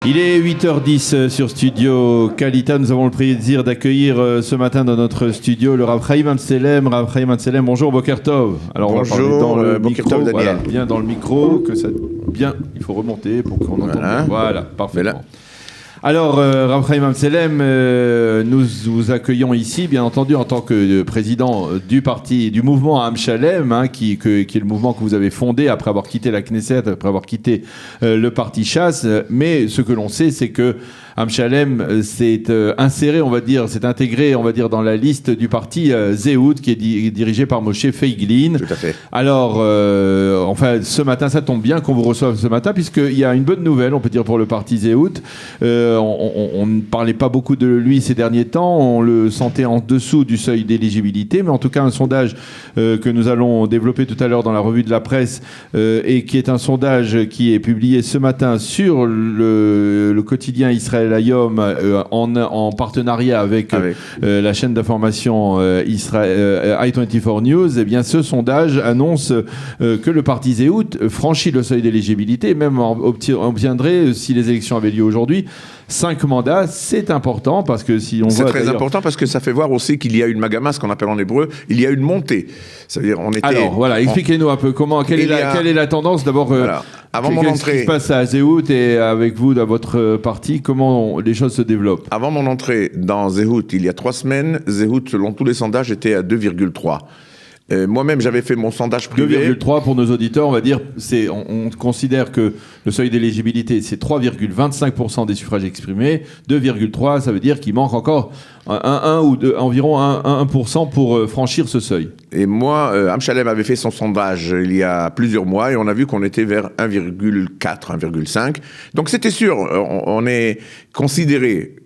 Il est 8h10 sur Studio Kalita. Nous avons le plaisir d'accueillir ce matin dans notre studio le Rav Chaim Amselem. Rav Chaim Amselem, bonjour, Boker Tov. Alors, bonjour, on va parler dans le Boker micro, Tov, Daniel. voilà, bien dans le micro, que ça bien. Il faut remonter pour qu'on entende bien. Voilà, parfaitement. Alors, Rav Chaim Amselem, nous vous accueillons ici, bien entendu, en tant que président du parti, du mouvement Am Shalem, qui est le mouvement que vous avez fondé après avoir quitté la Knesset, après avoir quitté le parti Chasse. Mais ce que l'on sait, c'est que Am Shalem s'est inséré, on va dire, s'est intégré, on va dire, dans la liste du parti Zehut, qui est dirigé par Moshe Feiglin. Tout à fait. Alors, enfin, ce matin, ça tombe bien qu'on vous reçoive ce matin, puisqu'il y a une bonne nouvelle, on peut dire, pour le parti Zehut. On ne parlait pas beaucoup de lui ces derniers temps, on le sentait en dessous du seuil d'éligibilité, mais en tout cas, un sondage que nous allons développer tout à l'heure dans la revue de la presse, et qui est un sondage qui est publié ce matin sur le quotidien Israël Hayom en partenariat avec la chaîne d'information I24 News. Eh bien, ce sondage annonce que le parti Zehut franchit le seuil d'éligibilité et même obtiendrait, si les élections avaient lieu aujourd'hui, 5 mandats. C'est important parce que si on voit... C'est très important parce que ça fait voir aussi qu'il y a une magama, ce qu'on appelle en hébreu, il y a une montée. C'est-à-dire, on était... Alors, voilà, expliquez-nous un peu quelle est la tendance d'abord. Voilà. Avant mon entrée... Qu'est-ce qui se passe à Zehut et avec vous dans votre parti, comment les choses se développent? Avant mon entrée dans Zehut, il y a 3 semaines, Zehut, selon tous les sondages, était à 2,3. Moi-même, j'avais fait mon sondage privé. 2,3 pour nos auditeurs, on va dire, on considère que le seuil d'éligibilité, c'est 3,25% des suffrages exprimés. 2,3, ça veut dire qu'il manque encore environ 1% pour franchir ce seuil. Et moi, Am Shalem avait fait son sondage il y a plusieurs mois et on a vu qu'on était vers 1,4, 1,5. Donc c'était sûr, on est considéré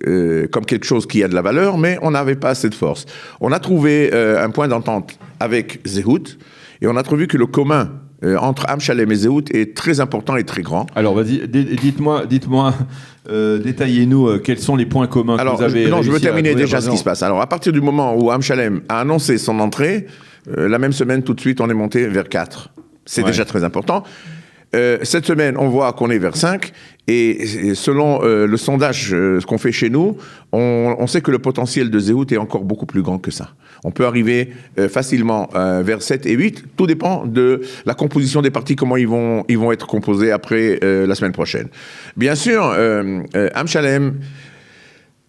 comme quelque chose qui a de la valeur, mais on n'avait pas assez de force. On a trouvé un point d'entente avec Zehut et on a trouvé que le commun entre Am Shalem et Zehut est très important et très grand. Alors vas-y, dites-moi, détaillez-nous quels sont les points communs que vous avez. Non, je veux terminer déjà ce qui se passe. Alors à partir du moment où Am Shalem a annoncé son entrée, la même semaine, tout de suite, on est monté vers 4. C'est déjà très important. Cette semaine, on voit qu'on est vers 5. Et selon le sondage qu'on fait chez nous, on sait que le potentiel de Zehut est encore beaucoup plus grand que ça. On peut arriver facilement vers 7 et 8. Tout dépend de la composition des partis, comment ils vont être composés après la semaine prochaine. Bien sûr, Am Shalem...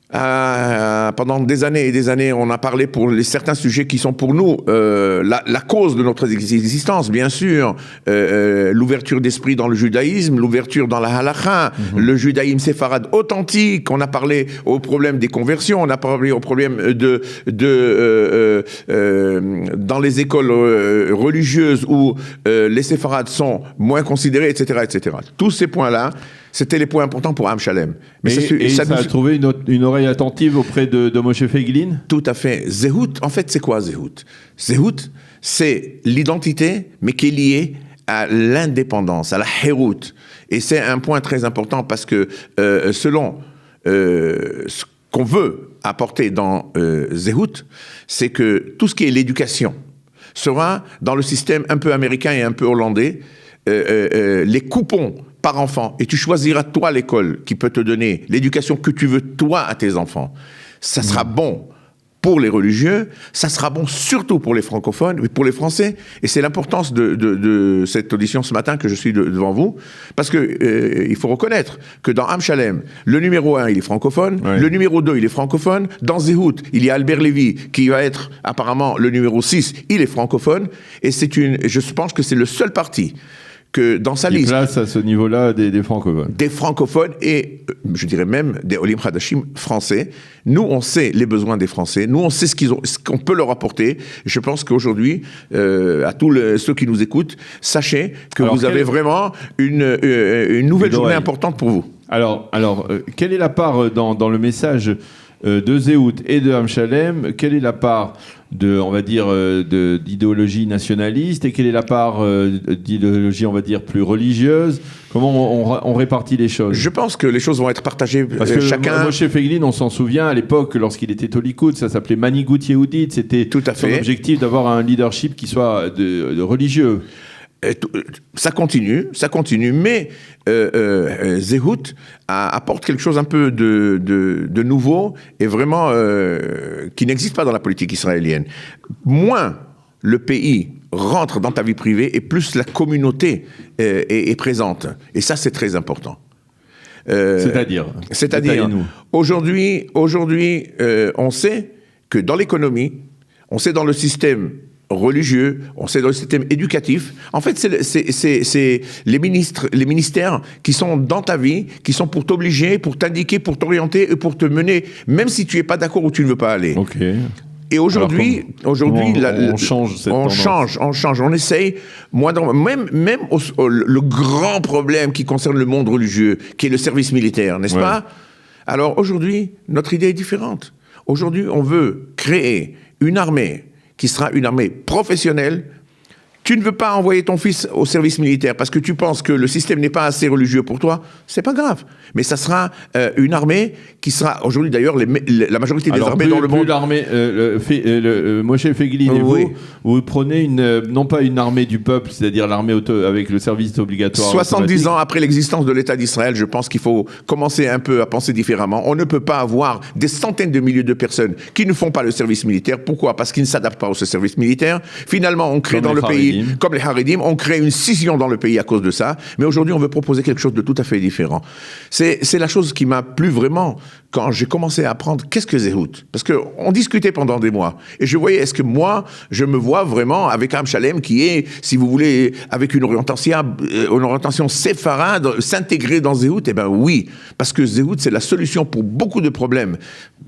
pendant des années et des années, on a parlé pour certains sujets qui sont pour nous la cause de notre existence, bien sûr. L'ouverture d'esprit dans le judaïsme, l'ouverture dans la halakha, le judaïsme séfarade authentique. On a parlé au problème des conversions, on a parlé au problème dans les écoles religieuses où les séfarades sont moins considérés, etc., etc. Tous ces points-là, c'était les points importants pour Am Shalem. Mais ça a trouvé une oreille attentive auprès de Moshe Feiglin? Tout à fait. Zehut, en fait, c'est quoi Zehut? Zehut, c'est l'identité, mais qui est liée à l'indépendance, à la hérout. Et c'est un point très important parce que selon ce qu'on veut apporter dans Zehut, c'est que tout ce qui est l'éducation sera dans le système un peu américain et un peu hollandais. Les coupons par enfant, et tu choisiras toi l'école qui peut te donner l'éducation que tu veux toi à tes enfants. Ça sera bon pour les religieux, ça sera bon surtout pour les francophones, mais pour les Français. Et c'est l'importance de cette audition ce matin que je suis devant vous, parce que il faut reconnaître que dans Am Shalem, le numéro 1, il est francophone, le numéro 2, il est francophone. Dans Zehut, il y a Albert Lévy, qui va être apparemment le numéro 6, il est francophone. Et je pense que c'est le seul parti que dans sa liste... place à ce niveau-là des francophones. Des francophones et, je dirais même, des Olim Hadashim français. Nous, on sait les besoins des Français. Nous, on sait ce qu'on peut leur apporter. Je pense qu'aujourd'hui, à tous ceux qui nous écoutent, sachez que vous avez vraiment une nouvelle journée importante pour vous. Alors, quelle est la part dans le message de Zehut et de Am Shalem? Quelle est la part on va dire, d'idéologie nationaliste et quelle est la part d'idéologie, on va dire, plus religieuse? Comment on répartit les choses? Je pense que les choses vont être partagées. Parce que chacun... Moshe Feiglin, on s'en souvient, à l'époque, lorsqu'il était au Likoud, ça s'appelait Manigout Yehudit. C'était son objectif d'avoir un leadership qui soit de religieux. Ça continue, mais Zehut apporte quelque chose un peu de nouveau et vraiment qui n'existe pas dans la politique israélienne. Moins le pays rentre dans ta vie privée et plus la communauté est présente. Et ça, c'est très important. C'est-à-dire aujourd'hui, on sait que dans l'économie, on sait dans le système religieux, on sait dans le système éducatif. En fait, c'est les ministères qui sont dans ta vie, qui sont pour t'obliger, pour t'indiquer, pour t'orienter et pour te mener, même si tu n'es pas d'accord où tu ne veux pas aller. Ok. Et aujourd'hui, on change cette tendance. On change, on essaye. Moi, même le grand problème qui concerne le monde religieux, qui est le service militaire, n'est-ce pas? Alors aujourd'hui, notre idée est différente. Aujourd'hui, on veut créer une armée qui sera une armée professionnelle. Tu ne veux pas envoyer ton fils au service militaire parce que tu penses que le système n'est pas assez religieux pour toi, c'est pas grave. Mais ça sera une armée qui sera, aujourd'hui d'ailleurs, la majorité des armées dans le monde... l'armée, Moshe Feiglin et vous prenez non pas une armée du peuple, c'est-à-dire l'armée avec le service obligatoire. 70 ans après l'existence de l'État d'Israël, je pense qu'il faut commencer un peu à penser différemment. On ne peut pas avoir des centaines de milliers de personnes qui ne font pas le service militaire. Pourquoi? Parce qu'ils ne s'adaptent pas au service militaire. Finalement, on crée dans le pays... Comme les Haredim, on crée une scission dans le pays à cause de ça. Mais aujourd'hui, on veut proposer quelque chose de tout à fait différent. C'est la chose qui m'a plu vraiment quand j'ai commencé à apprendre qu'est-ce que Zehut. Parce qu'on discutait pendant des mois. Et je voyais, est-ce que moi, je me vois vraiment avec Am Shalem qui est, si vous voulez, avec une orientation séfarade, s'intégrer dans Zehut? Eh bien oui, parce que Zehut, c'est la solution pour beaucoup de problèmes.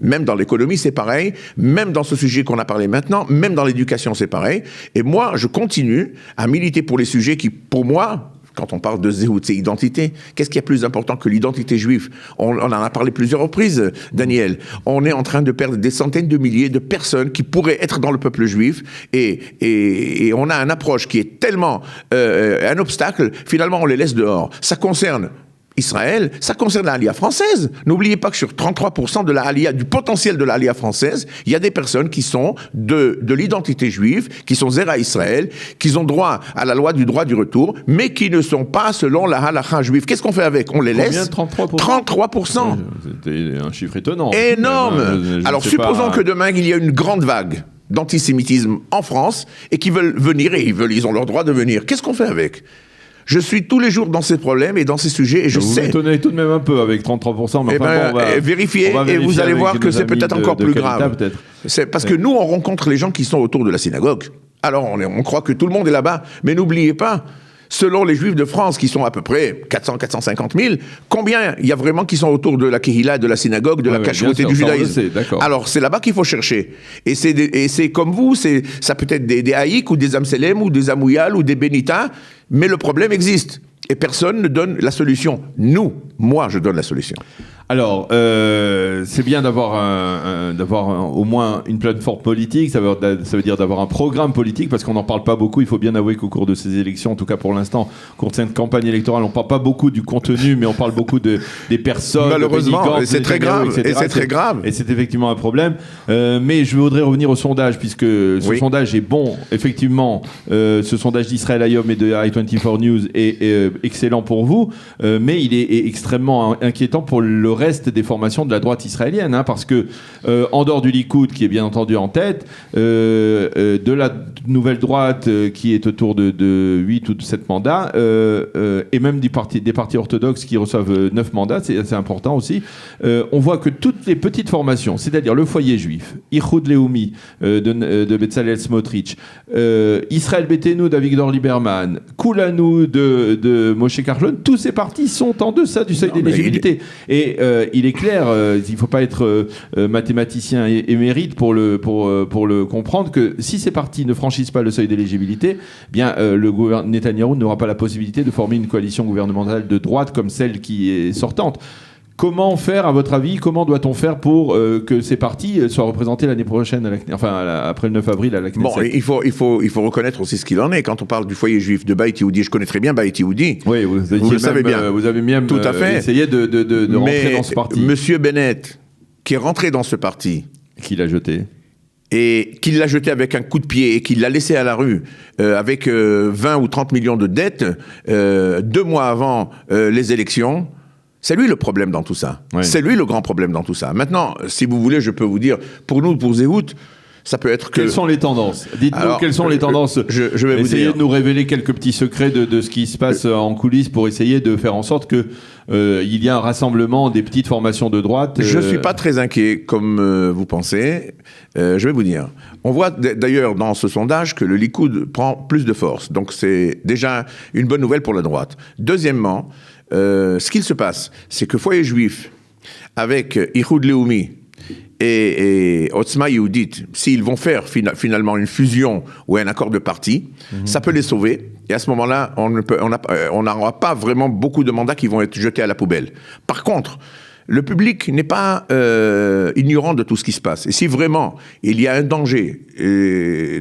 Même dans l'économie, c'est pareil. Même dans ce sujet qu'on a parlé maintenant, même dans l'éducation, c'est pareil. Et moi, je continue à militer pour les sujets qui, pour moi, quand on parle de Zehut, c'est identité. Qu'est-ce qui est plus important que l'identité juive? On en a parlé plusieurs reprises, Daniel. On est en train de perdre des centaines de milliers de personnes qui pourraient être dans le peuple juif et on a une approche qui est tellement un obstacle, finalement on les laisse dehors. Ça concerne Israël, ça concerne la Aliyah française. N'oubliez pas que sur 33% de la Aliyah, du potentiel de la Aliyah française, il y a des personnes qui sont de l'identité juive, qui sont Zera Israël, qui ont droit à la loi du droit du retour, mais qui ne sont pas selon la halakha juive. Qu'est-ce qu'on fait avec? On les laisse? 33%. C'était un chiffre étonnant. Énorme. Alors supposons que demain, il y a une grande vague d'antisémitisme en France et qui veulent venir, et ils ont leur droit de venir. Qu'est-ce qu'on fait avec? Je suis tous les jours dans ces problèmes et dans ces sujets et je sais... Vous m'étonnez tout de même un peu avec 33%, mais on va vérifier et vous allez voir que c'est peut-être encore plus grave. C'est parce que nous, on rencontre les gens qui sont autour de la synagogue. Alors, on croit que tout le monde est là-bas, mais n'oubliez pas, selon les Juifs de France, qui sont à peu près 400-450 000, combien il y a vraiment qui sont autour de la Kehila, de la synagogue, de la cacheroute et du judaïsme? Alors, c'est là-bas qu'il faut chercher. Et c'est comme vous, ça peut être des Haïk ou des Amselem ou des Amouyal ou des Benita, mais le problème existe. Et personne ne donne la solution. Moi, je donne la solution. Alors, c'est bien d'avoir au moins une plateforme politique, ça veut dire d'avoir un programme politique, parce qu'on n'en parle pas beaucoup. Il faut bien avouer qu'au cours de ces élections, en tout cas pour l'instant, au cours de cette campagne électorale, on ne parle pas beaucoup du contenu, mais on parle beaucoup des personnes. Malheureusement, c'est très grave. Etc. Et c'est très grave. Et c'est effectivement un problème. Mais je voudrais revenir au sondage, puisque ce sondage est bon. Effectivement, ce sondage d'Israël Hayom et de i24 News est excellent pour vous, mais il est extrêmement inquiétant pour le reste des formations de la droite israélienne, parce que en dehors du Likoud, qui est bien entendu en tête, de la nouvelle droite qui est autour de 8 ou de 7 mandats, et même des partis orthodoxes qui reçoivent 9 mandats, c'est assez important aussi, on voit que toutes les petites formations, c'est-à-dire le foyer juif, Ichud Leumi de Bezalel Smotrich, Israël Betenu d'Avigdor Lieberman, Kulanu de Moshe Carlon, tous ces partis sont en deçà du seuil d'éligibilité. Et il est clair, il ne faut pas être mathématicien émérite pour le comprendre, que si ces partis ne franchissent pas le seuil d'éligibilité, bien le Netanyahou n'aura pas la possibilité de former une coalition gouvernementale de droite comme celle qui est sortante. Comment faire, à votre avis, comment doit-on faire pour que ces partis soient représentés l'année prochaine, après le 9 avril à la Knesset? Bon, il faut reconnaître aussi ce qu'il en est. Quand on parle du foyer juif de Beit Yehoudi, je connais très bien Beit Yehoudi. Oui, vous le savez bien. Vous avez même tout à fait essayé de rentrer dans ce parti. Monsieur Bennett, qui est rentré dans ce parti... Qui l'a jeté? et qu'il l'a jeté avec un coup de pied et qu'il l'a laissé à la rue avec 20 ou 30 millions de dettes 2 mois avant les élections, c'est lui le problème dans tout ça. Oui. C'est lui le grand problème dans tout ça. Maintenant, si vous voulez, je peux vous dire, pour nous, pour Zehout, ça peut être que... Quelles sont les tendances? Dites-nous Alors, quelles sont les tendances. je vais vous Essayez dire. de nous révéler quelques petits secrets de ce qui se passe en coulisses pour essayer de faire en sorte que il y a un rassemblement des petites formations de droite. Je ne suis pas très inquiet comme vous pensez. Je vais vous dire. On voit d'ailleurs dans ce sondage que le Likoud prend plus de force. Donc c'est déjà une bonne nouvelle pour la droite. Deuxièmement, ce qu'il se passe, c'est que Foyer Juif, avec Ihoud Leumi et Otzma Yehudit, s'ils vont faire finalement une fusion ou un accord de parti, ça peut les sauver. Et à ce moment-là, on n'aura pas vraiment beaucoup de mandats qui vont être jetés à la poubelle. Par contre, le public n'est pas ignorant de tout ce qui se passe. Et si vraiment il y a un danger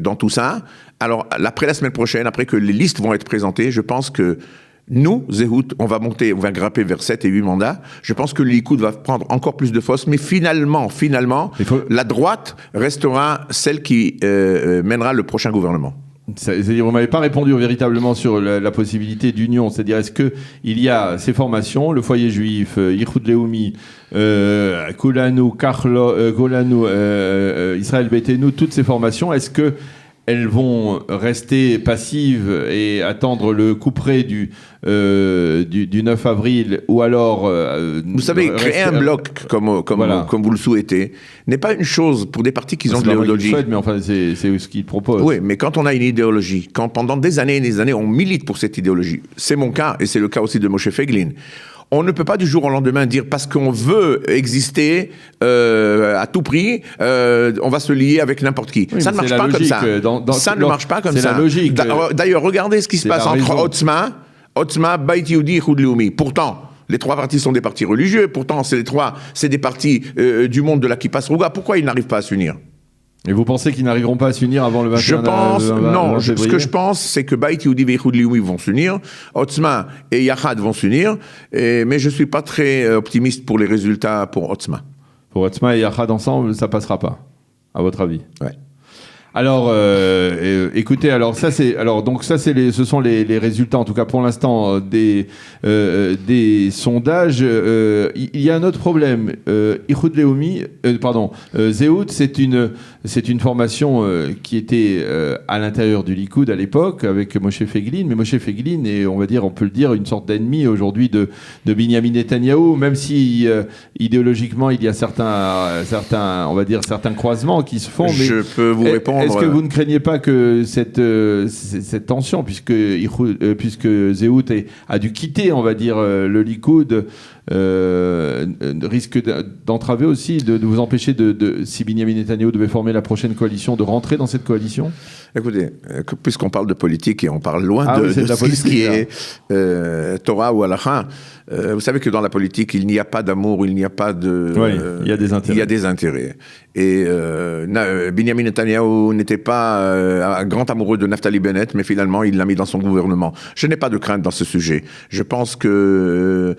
dans tout ça, alors après la semaine prochaine, après que les listes vont être présentées, je pense que nous, Zehout, on va grimper vers 7 et 8 mandats. Je pense que le Likoud va prendre encore plus de force, mais finalement, la droite restera celle qui mènera le prochain gouvernement. C'est-à-dire, vous ne m'avez pas répondu véritablement sur la possibilité d'union. C'est-à-dire, est-ce qu'il y a ces formations, le Foyer Juif, Ihoud Leumi, Kulanu, Golanu, Israël Beitenu, toutes ces formations, est-ce que elles vont rester passives et attendre le couperet du 9 avril, ou alors... vous savez, créer un bloc comme vous le souhaitez n'est pas une chose pour des partis qui ont de l'idéologie. Mais enfin, c'est ce qu'ils proposent. Oui, mais quand on a une idéologie, quand pendant des années et des années, on milite pour cette idéologie, c'est mon cas, et c'est le cas aussi de Moshe Feiglin. On ne peut pas du jour au lendemain dire parce qu'on veut exister à tout prix, on va se lier avec n'importe qui. Oui, ça ne marche pas comme ça. Ça ne marche pas comme ça. C'est la logique. D'ailleurs, regardez ce qui se passe entre Otzma, Beit Yehudi et Ihoud Leumi. Pourtant, les 3 partis sont des partis religieux. Pourtant, c'est des partis du monde de la Kippa Sruga. Pourquoi ils n'arrivent pas à s'unir? Et vous pensez qu'ils n'arriveront pas à s'unir avant le 21 février? Ce que je pense, c'est que Beit Yehudi et Ihoud Leumi vont s'unir, Otzma et Yachad vont s'unir, mais je ne suis pas très optimiste pour les résultats pour Otzma. Pour Otzma et Yachad ensemble, ça ne passera pas, à votre avis? Ouais. Alors, écoutez, ce sont les résultats, en tout cas pour l'instant, des sondages. Il y a un autre problème. Ihoud Leumi, Zehout, c'est une formation qui était à l'intérieur du Likoud à l'époque avec Moshe Feiglin, mais Moshe Feiglin est, on peut le dire, une sorte d'ennemi aujourd'hui de Binyamin Netanyahou, même si idéologiquement il y a certains croisements qui se font. Mais je peux vous répondre. Est-ce que vous ne craignez pas que cette tension, puisque Zehout a dû quitter, on va dire, le Likoud, risque d'entraver aussi, de vous empêcher si Binyamin Netanyahou devait former la prochaine coalition, de rentrer dans cette coalition? Écoutez, puisqu'on parle de politique et on parle loin de ce qui est Torah ou Halakha, vous savez que dans la politique, il n'y a pas d'amour, il n'y a pas de... Oui, il y a des intérêts. Il y a des intérêts. Et Binyamin Netanyahou n'était pas un grand amoureux de Naftali Bennett, mais finalement, il l'a mis dans son gouvernement. Je n'ai pas de crainte dans ce sujet. Je pense que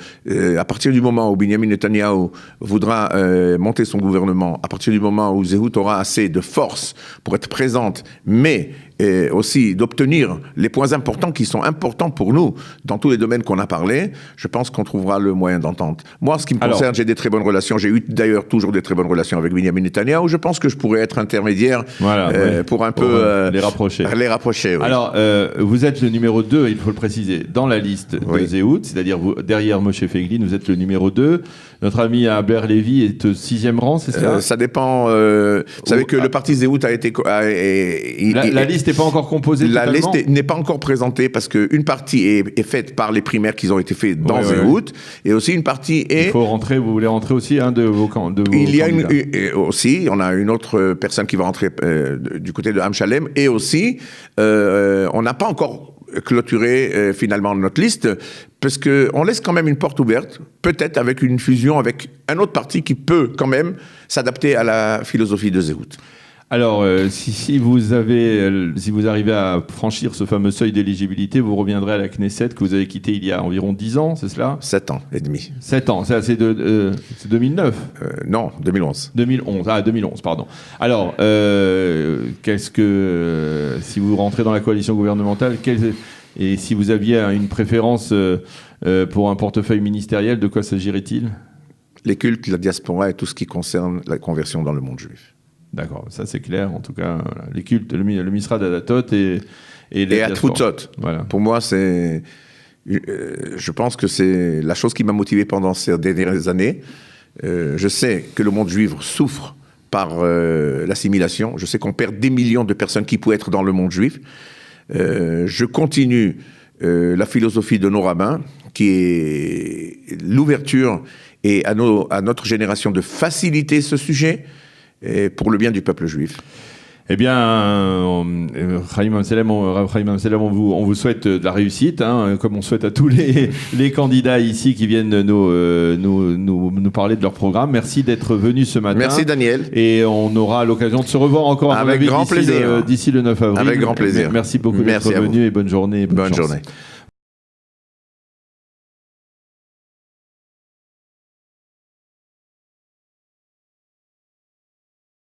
à partir du moment où Binyamin Netanyahou voudra monter son gouvernement, à partir du moment où Zehout aura assez de force pour être présente, mais aussi d'obtenir les points importants qui sont importants pour nous dans tous les domaines qu'on a parlé, je pense qu'on trouvera le moyen d'entente. Moi, en ce qui me concerne, j'ai des très bonnes relations. J'ai eu d'ailleurs toujours des très bonnes relations avec Binyamin Netanyahou. Je pense que je pourrais être intermédiaire pour un peu les rapprocher. Oui. Alors, vous êtes le numéro 2, il faut le préciser, dans la liste de Zehout, c'est-à-dire vous, derrière Moshe Feiglin, vous êtes le numéro 2. Notre ami Aber Lévi est au 6e rang, c'est ça? Ça dépend. Vous savez que le parti Zehout a été... La liste n'est pas encore composée La totalement. liste n'est pas encore présentée parce qu'une partie est faite par les primaires qui ont été faites dans Zehout et aussi une partie est... Il faut rentrer, vous voulez rentrer aussi de vos Il y a aussi, on a une autre personne qui va rentrer du côté de Am Shalem et aussi, on n'a pas encore clôturé finalement notre liste parce qu'on laisse quand même une porte ouverte, peut-être avec une fusion avec un autre parti qui peut quand même s'adapter à la philosophie de Zehout. Alors, si vous arrivez à franchir ce fameux seuil d'éligibilité, vous reviendrez à la Knesset que vous avez quitté il y a environ 10 ans, c'est cela? 7 ans et demi. 7 ans, c'est 2009? Non, 2011. 2011, pardon. Alors, si vous rentrez dans la coalition gouvernementale, et si vous aviez une préférence pour un portefeuille ministériel, de quoi s'agirait-il? Les cultes, la diaspora et tout ce qui concerne la conversion dans le monde juif. D'accord, ça c'est clair. En tout cas, voilà. Les cultes, le Misra d'Adatot et Atfutot. Voilà. Pour moi, je pense que c'est la chose qui m'a motivé pendant ces dernières années. Je sais que le monde juif souffre par l'assimilation. Je sais qu'on perd des millions de personnes qui pouvaient être dans le monde juif. Je continue la philosophie de nos rabbins, qui est l'ouverture et à notre génération de faciliter ce sujet et pour le bien du peuple juif. Eh bien, Chaim Amselem, on vous souhaite de la réussite, hein, comme on souhaite à tous les candidats ici qui viennent nous parler de leur programme. Merci d'être venu ce matin. Merci Daniel. Et on aura l'occasion de se revoir encore avec grand plaisir d'ici le 9 avril. Avec grand plaisir. Merci beaucoup d'être venu et bonne journée. Bonne journée.